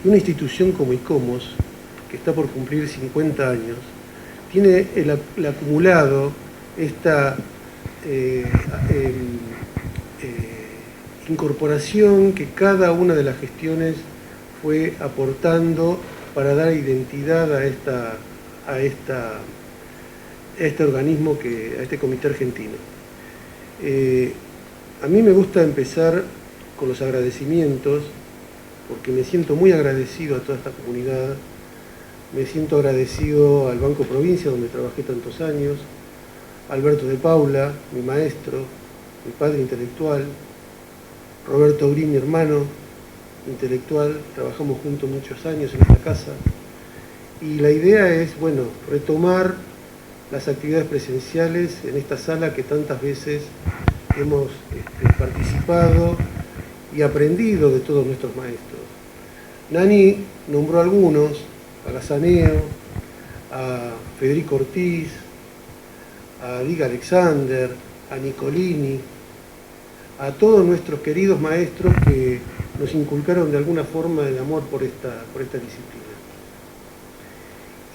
una institución como ICOMOS, que está por cumplir 50 años, tiene el acumulado esta incorporación que cada una de las gestiones fue aportando para dar identidad a este organismo, a este comité argentino. A mí me gusta empezar con los agradecimientos, porque me siento muy agradecido a toda esta comunidad. Me siento agradecido al Banco Provincia, donde trabajé tantos años, a Alberto de Paula, mi maestro, mi padre intelectual, Roberto Aurín, mi hermano intelectual, trabajamos juntos muchos años en esta casa. Y la idea es, bueno, retomar las actividades presenciales en esta sala que tantas veces hemos participado y aprendido de todos nuestros maestros. Nani nombró algunos, a Gazaneo, a Federico Ortiz, a Diga Alexander, a Nicolini, a todos nuestros queridos maestros que nos inculcaron de alguna forma el amor por esta disciplina.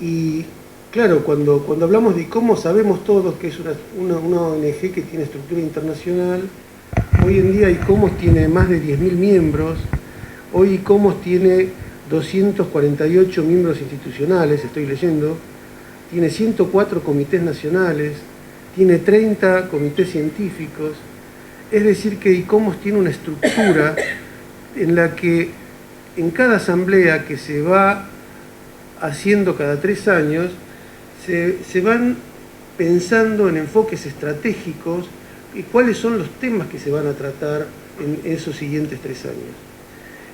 Y claro, cuando hablamos de ICOMOS sabemos todos que es una ONG que tiene estructura internacional. Hoy en día ICOMOS tiene más de 10.000 miembros. Hoy ICOMOS tiene 248 miembros institucionales, estoy leyendo. Tiene 104 comités nacionales. Tiene 30 comités científicos. Es decir que ICOMOS tiene una estructura en la que en cada asamblea que se va haciendo cada 3 años, se van pensando en enfoques estratégicos y cuáles son los temas que se van a tratar en esos siguientes 3 años.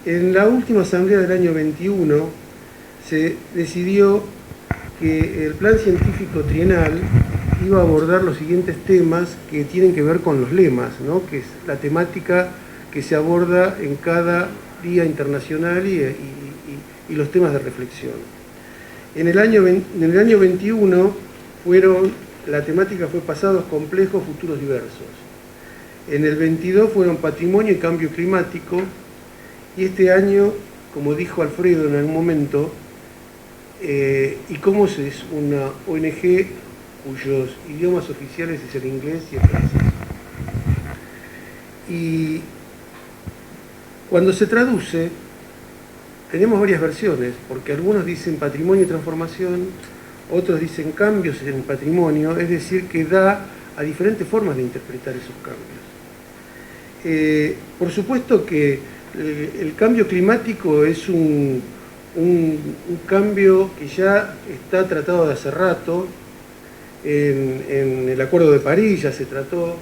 En la última asamblea del año 21 se decidió que el plan científico trienal iba a abordar los siguientes temas que tienen que ver con los lemas, ¿no? Que es la temática que se aborda en cada día internacional y los temas de reflexión. En el año 21 la temática fue pasados complejos, futuros diversos. En el 22 fueron patrimonio y cambio climático, y este año, como dijo Alfredo en algún momento, ICOMOS es una ONG cuyos idiomas oficiales es el inglés y el francés. Y cuando se traduce, tenemos varias versiones, porque algunos dicen patrimonio y transformación, otros dicen cambios en el patrimonio, es decir, que da a diferentes formas de interpretar esos cambios. Por supuesto que el cambio climático es un cambio que ya está tratado de hace rato. En el Acuerdo de París ya se trató,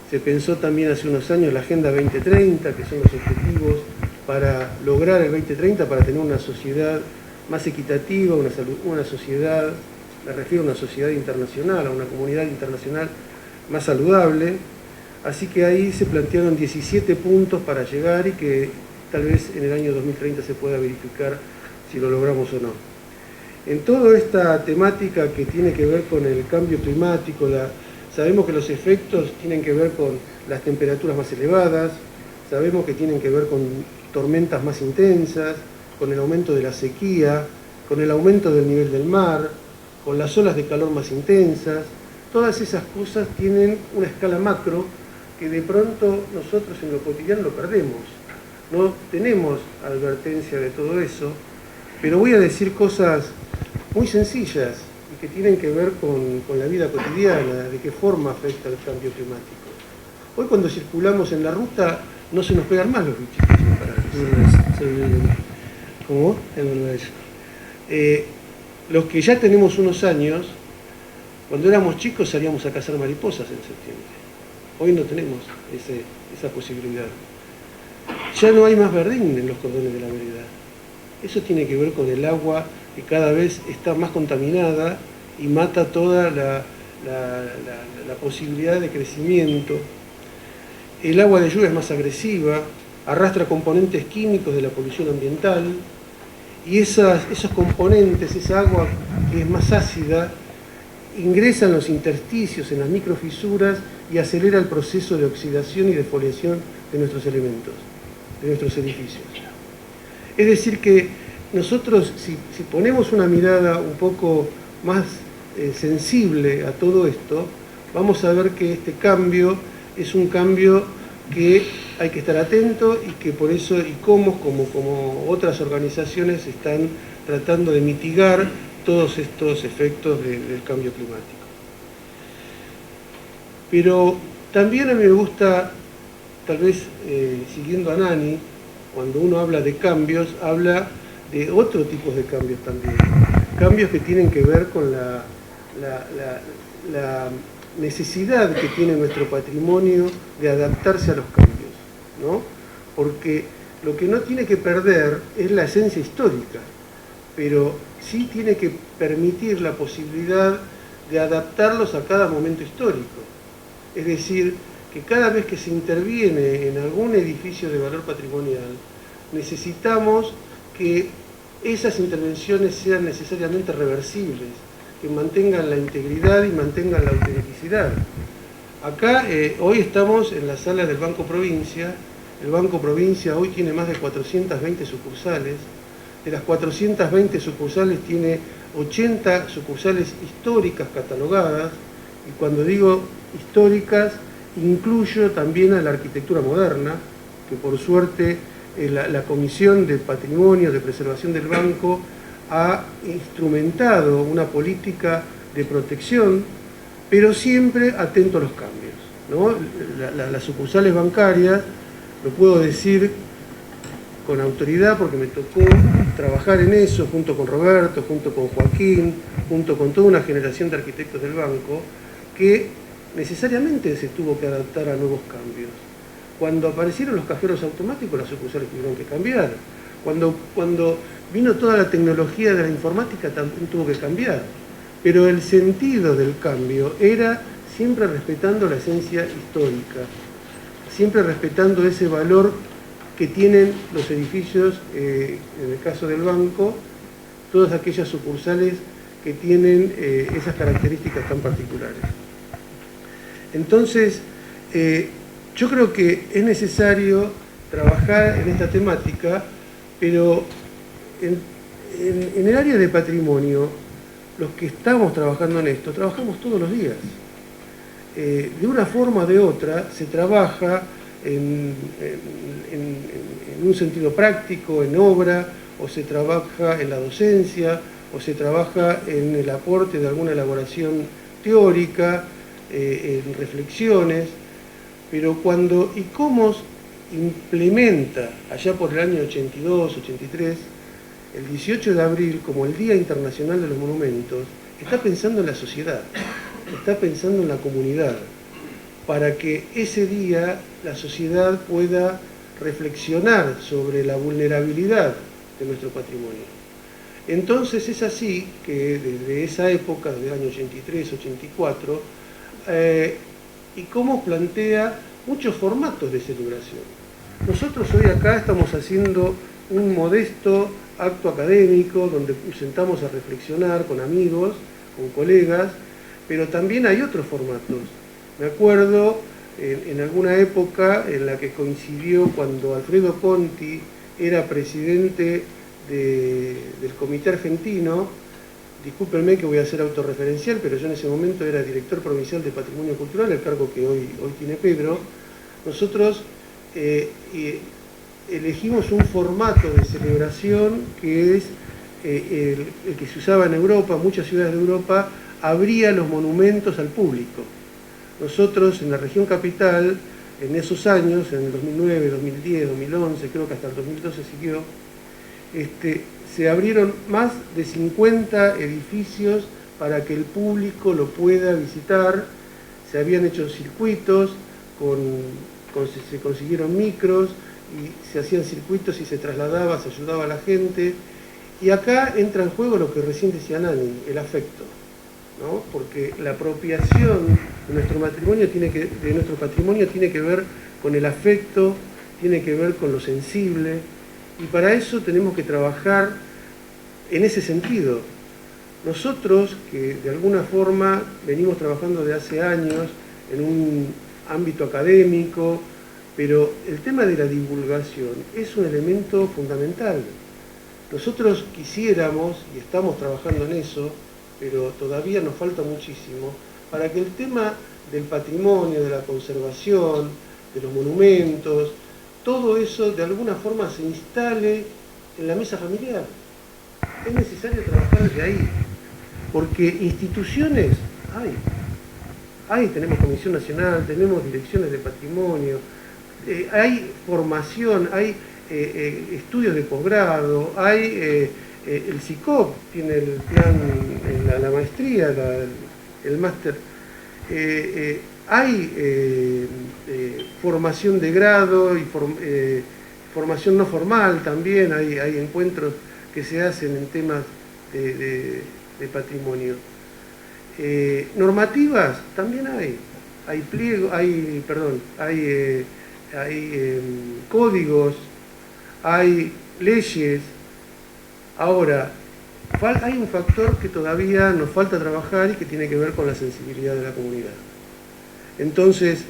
se pensó también hace unos años la Agenda 2030, que son los objetivos para lograr el 2030, para tener una sociedad más equitativa, una sociedad, me refiero a una sociedad internacional, a una comunidad internacional más saludable. Así que ahí se plantearon 17 puntos para llegar y que tal vez en el año 2030 se pueda verificar si lo logramos o no. En toda esta temática que tiene que ver con el cambio climático, sabemos que los efectos tienen que ver con las temperaturas más elevadas, sabemos que tienen que ver con tormentas más intensas, con el aumento de la sequía, con el aumento del nivel del mar, con las olas de calor más intensas. Todas esas cosas tienen una escala macro que de pronto nosotros en lo cotidiano lo perdemos. No tenemos advertencia de todo eso, pero voy a decir cosas muy sencillas y que tienen que ver con la vida cotidiana, de qué forma afecta el cambio climático. Hoy cuando circulamos en la ruta no se nos pegan más los bichitos sin parar. ¿Cómo? Es verdad eso. Los que ya tenemos unos años, cuando éramos chicos salíamos a cazar mariposas en septiembre. Hoy no tenemos esa posibilidad. Ya no hay más verdín en los cordones de la vereda. Eso tiene que ver con el agua que cada vez está más contaminada y mata toda la posibilidad de crecimiento. El agua de lluvia es más agresiva, arrastra componentes químicos de la polución ambiental y esos componentes, esa agua que es más ácida, ingresa en los intersticios, en las microfisuras y acelera el proceso de oxidación y defoliación de nuestros elementos, de nuestros edificios. Es decir que nosotros, si ponemos una mirada un poco más sensible a todo esto, vamos a ver que este cambio es un cambio que hay que estar atento y que por eso ICOMOS, como otras organizaciones, están tratando de mitigar todos estos efectos del cambio climático. Pero también a mí me gusta, tal vez siguiendo a Nani, cuando uno habla de cambios, habla de otro tipo de cambios también. Cambios que tienen que ver con la necesidad que tiene nuestro patrimonio de adaptarse a los cambios, ¿no? Porque lo que no tiene que perder es la esencia histórica, pero sí tiene que permitir la posibilidad de adaptarlos a cada momento histórico. Es decir, que cada vez que se interviene en algún edificio de valor patrimonial, necesitamos que esas intervenciones sean necesariamente reversibles, que mantengan la integridad y mantengan la autenticidad. Acá, hoy estamos en la sala del Banco Provincia. El Banco Provincia hoy tiene más de 420 sucursales. De las 420 sucursales tiene 80 sucursales históricas catalogadas, y cuando digo históricas, incluyo también a la arquitectura moderna, que por suerte la Comisión de Patrimonio de Preservación del Banco ha instrumentado una política de protección, pero siempre atento a los cambios, ¿no? Las sucursales bancarias, lo puedo decir con autoridad porque me tocó trabajar en eso junto con Roberto, junto con Joaquín, junto con toda una generación de arquitectos del banco, que necesariamente se tuvo que adaptar a nuevos cambios. Cuando aparecieron los cajeros automáticos, las sucursales tuvieron que cambiar. Cuando vino toda la tecnología de la informática, también tuvo que cambiar. Pero el sentido del cambio era siempre respetando la esencia histórica, siempre respetando ese valor que tienen los edificios, en el caso del banco, todas aquellas sucursales que tienen esas características tan particulares. Entonces, yo creo que es necesario trabajar en esta temática, pero en el área de patrimonio, los que estamos trabajando en esto, trabajamos todos los días. De una forma o de otra, se trabaja en un sentido práctico, en obra, o se trabaja en la docencia, o se trabaja en el aporte de alguna elaboración teórica, en reflexiones, pero cuando ICOMOS implementa, allá por el año 82, 83, el 18 de abril como el Día Internacional de los Monumentos, está pensando en la sociedad, está pensando en la comunidad, para que ese día la sociedad pueda reflexionar sobre la vulnerabilidad de nuestro patrimonio. Entonces es así que desde esa época, desde el año 83, 84, ICOMOS plantea muchos formatos de celebración. Nosotros hoy acá estamos haciendo un modesto acto académico donde nos sentamos a reflexionar con amigos, con colegas, pero también hay otros formatos. Me acuerdo en alguna época en la que coincidió cuando Alfredo Conti era presidente del Comité Argentino. Discúlpenme que voy a ser autorreferencial, pero yo en ese momento era director provincial de Patrimonio Cultural, el cargo que hoy tiene Pedro. Nosotros elegimos un formato de celebración que es el que se usaba en Europa. Muchas ciudades de Europa abría los monumentos al público. Nosotros en la región capital, en esos años, en el 2009, 2010, 2011, creo que hasta el 2012 siguió, se abrieron más de 50 edificios para que el público lo pueda visitar. Se habían hecho circuitos, se consiguieron micros y se hacían circuitos y se trasladaba, se ayudaba a la gente. Y acá entra en juego lo que recién decía Nani, el afecto, ¿no? Porque la apropiación de nuestro patrimonio tiene que ver con el afecto, tiene que ver con lo sensible, y para eso tenemos que trabajar en ese sentido. Nosotros, que de alguna forma venimos trabajando de hace años en un ámbito académico, pero el tema de la divulgación es un elemento fundamental. Nosotros quisiéramos, y estamos trabajando en eso, pero todavía nos falta muchísimo, para que el tema del patrimonio, de la conservación, de los monumentos, todo eso de alguna forma se instale en la mesa familiar. Es necesario trabajar desde ahí, porque instituciones hay, tenemos Comisión Nacional, tenemos direcciones de patrimonio, hay formación, hay estudios de posgrado, hay el SICOP, tiene el plan, la maestría, el máster, hay formación de grado y formación no formal también, hay encuentros que se hacen en temas de patrimonio. Normativas también hay pliegos, hay códigos, hay leyes. Ahora, hay un factor que todavía nos falta trabajar y que tiene que ver con la sensibilidad de la comunidad. Entonces,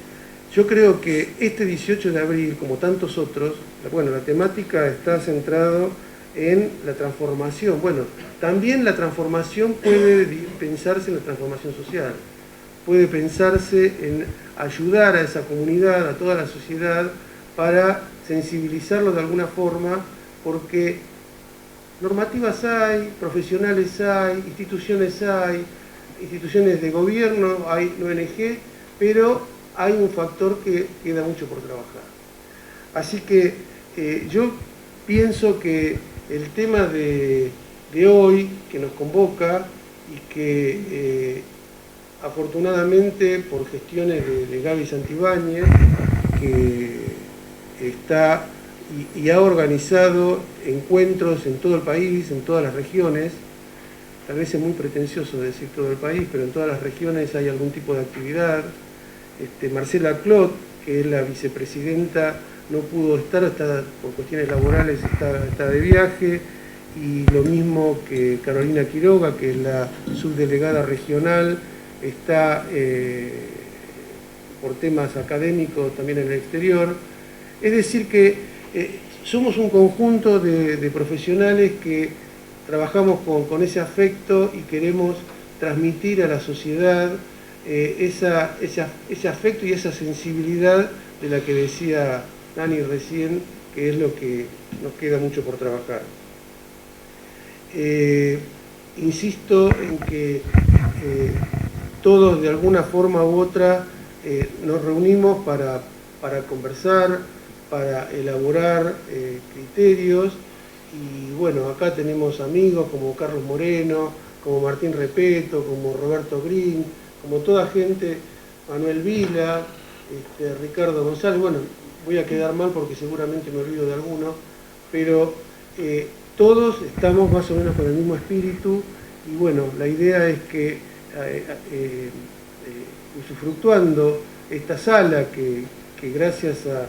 yo creo que este 18 de abril, como tantos otros, bueno, la temática está centrada en la transformación. Bueno, también la transformación puede pensarse en la transformación social, puede pensarse en ayudar a esa comunidad, a toda la sociedad, para sensibilizarlo de alguna forma, porque normativas hay, profesionales hay, instituciones de gobierno, hay ONG, pero hay un factor que queda mucho por trabajar. Así que yo pienso que el tema de hoy, que nos convoca y que afortunadamente por gestiones de Gaby Santibáñez, que está y ha organizado encuentros en todo el país, en todas las regiones. Tal vez es muy pretencioso decir todo el país, pero en todas las regiones hay algún tipo de actividad. Marcela Clot, que es la vicepresidenta, no pudo estar, por cuestiones laborales está de viaje, y lo mismo que Carolina Quiroga, que es la subdelegada regional, está por temas académicos también en el exterior. Es decir que somos un conjunto de profesionales que trabajamos con ese afecto y queremos transmitir a la sociedad ese afecto y esa sensibilidad de la que decía Nani recién, que es lo que nos queda mucho por trabajar. Insisto en que todos de alguna forma u otra nos reunimos para conversar, para elaborar criterios, y bueno, acá tenemos amigos como Carlos Moreno, como Martín Repeto, como Roberto Green, como toda gente, Manuel Vila, Ricardo González. Bueno, voy a quedar mal porque seguramente me olvido de alguno, pero todos estamos más o menos con el mismo espíritu, y bueno, la idea es que usufructuando esta sala que gracias a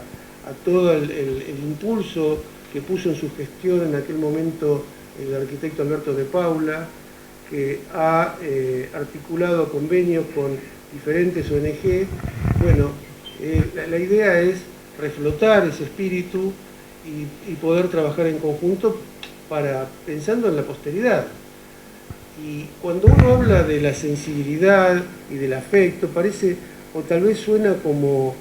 todo el impulso que puso en su gestión en aquel momento el arquitecto Alberto de Paula, que ha articulado convenios con diferentes ONG, bueno, la idea es reflotar ese espíritu y poder trabajar en conjunto pensando en la posteridad. Y cuando uno habla de la sensibilidad y del afecto, parece, o tal vez suena como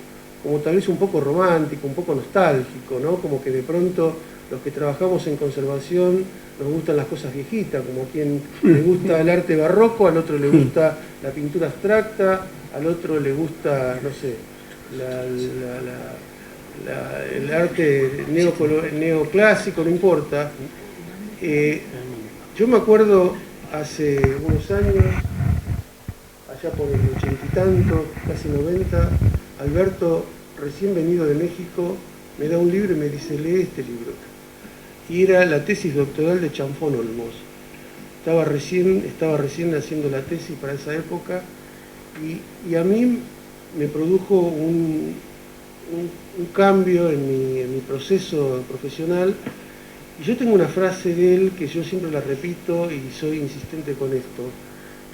tal vez un poco romántico, un poco nostálgico, ¿no? Como que de pronto los que trabajamos en conservación nos gustan las cosas viejitas, como a quien le gusta el arte barroco, al otro le gusta la pintura abstracta, al otro le gusta, no sé, el arte neoclásico, no importa. Yo me acuerdo hace unos años, allá por el 80 y tanto, casi 90, Alberto, recién venido de México, me da un libro y me dice: lee este libro. Y era la tesis doctoral de Chanfón Olmos. Estaba recién haciendo la tesis para esa época, y a mí me produjo un cambio en mi proceso profesional. Y yo tengo una frase de él que yo siempre la repito y soy insistente con esto.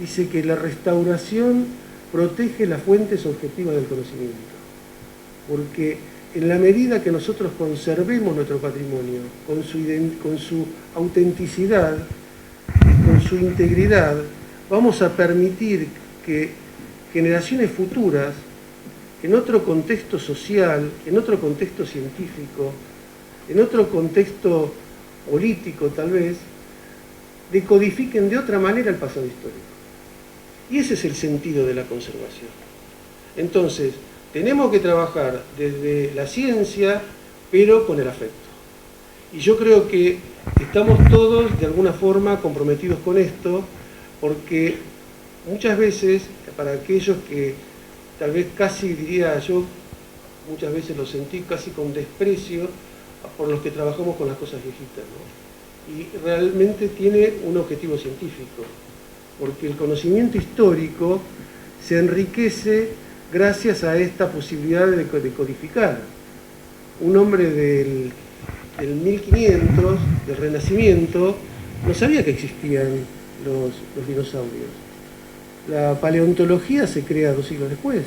Dice que la restauración protege las fuentes objetivas del conocimiento, porque en la medida que nosotros conservemos nuestro patrimonio, con su autenticidad, con su integridad, vamos a permitir que generaciones futuras, en otro contexto social, en otro contexto científico, en otro contexto político tal vez, decodifiquen de otra manera el pasado histórico. Y ese es el sentido de la conservación. Entonces, tenemos que trabajar desde la ciencia, pero con el afecto. Y yo creo que estamos todos de alguna forma comprometidos con esto, porque muchas veces, para aquellos que tal vez casi diría yo, muchas veces lo sentí casi con desprecio por los que trabajamos con las cosas viejitas, ¿no? Y realmente tiene un objetivo científico, porque el conocimiento histórico se enriquece gracias a esta posibilidad de codificar. Un hombre del 1500, del Renacimiento, no sabía que existían los dinosaurios. La paleontología se crea 2 siglos después.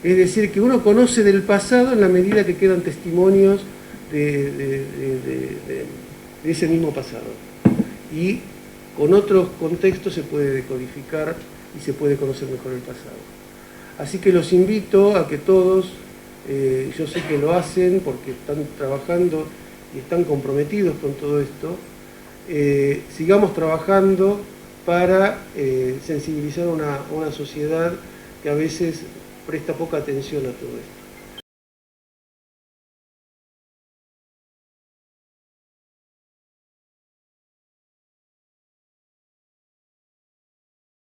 Es decir, que uno conoce del pasado en la medida que quedan testimonios de ese mismo pasado. Y con otros contextos se puede decodificar y se puede conocer mejor el pasado. Así que los invito a que todos, yo sé que lo hacen porque están trabajando y están comprometidos con todo esto, sigamos trabajando para sensibilizar a una sociedad que a veces presta poca atención a todo esto.